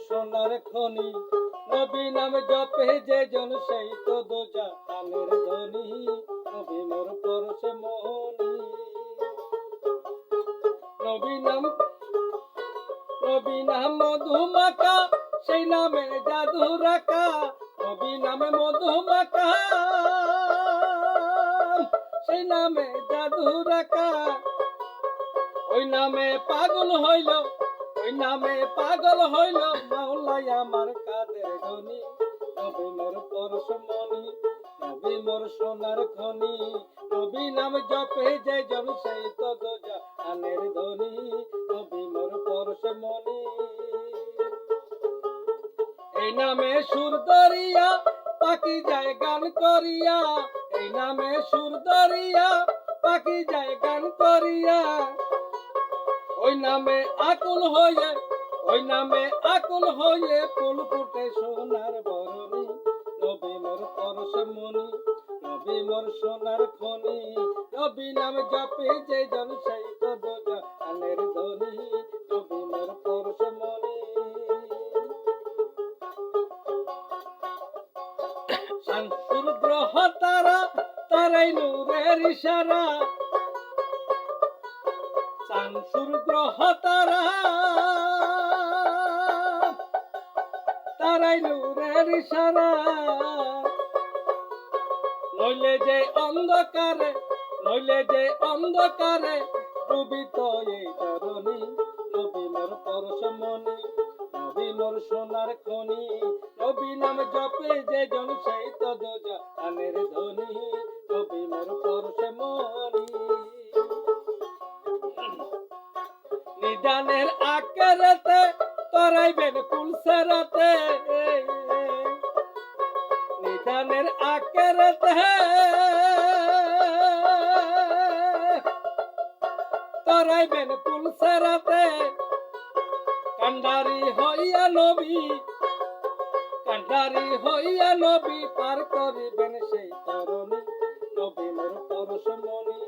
সোনার খনি নবী নাম জপে যে জন সেই তো দোজাহানের ধনী নবী মোর পরশে মোহনী নবী নাম মধুমাকা সেই নামে জাদু রাখা নবী নামে মধুমাকা সেই নামে জাদু রাখা ওই নামে পাগল হইল মাওলাই আমার কাদের গনি নবী মোর পরশমণি নবী মোর সোনার খনি নবী নাম জপে যে জন সেই তো দোজাহানের ধনী নবী মোর পরশমণি এই নামে সুর দরিয়া পাখি যায় গান করিয়া এই নামে সুর দরিয়া পাখি যায় গান করিয়া ওই নামে আকুল হয়ে ফুল ফুটে সোনার বরণী নবী মোর পরশমণি নবী মোর সোনার খনি নবী নাম জপে যে জন সেই তো দোজাহানের ধনী নবী মোর পরশমণি শামসুর গ্রহ তারাই নূরের ইশারা শামসুর গ্রহ তারাই নূরের ইশারা নইলে যে অন্ধকারে ডুবিত এই ধরণী নবী মোর পরশমণি নবী মোর সোনার খনি নবী নাম জপে যে জন সেই তো দোজাহানের ধনী নবী মোর পরশমণি নিদানের আকারতে তরাইবেন কুলসেরাতে নিদানের আকারতে তরাইবেন কুলসেরাতে কান্ডারি হইয়া নবী পার করিবেন সেই তরণী নবী মোর পরশমণি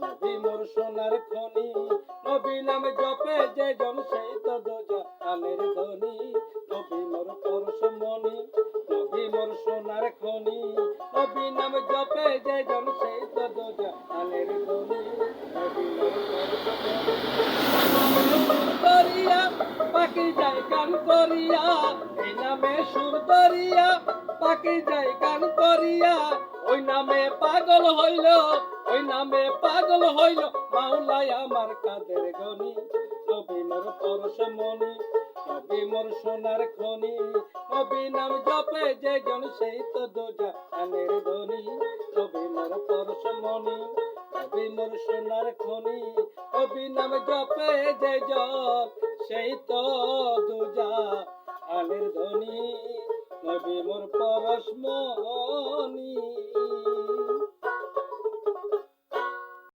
নবী মোর সোনার খনি নবী নাম জপে যে জন সেই তো দোজাহানের ধনী নবী মোর পরশমণি নবী মোর সোনার খনি নবী নাম জপে যে জন সেই তো দোজাহানের ধনী নবী মোর পরশমণি পাখি যায় গান করিয়া এই নামে সুর দরিয়া পাখি যায় গান করিয়া ওই নামে পাগল হইল মাওলাই আমার কাদের গনি নবী মোর পরশমণি নবী মোর সোনার খনি নবী নাম জপে যে জন সেই তো দোজাহানের ধনী নবী মোর পরশমণি নবী মোর সোনার খনি নবী নাম জপে যে জন সেই তো দোজাহানের ধনী নবী মোর পরশমণি।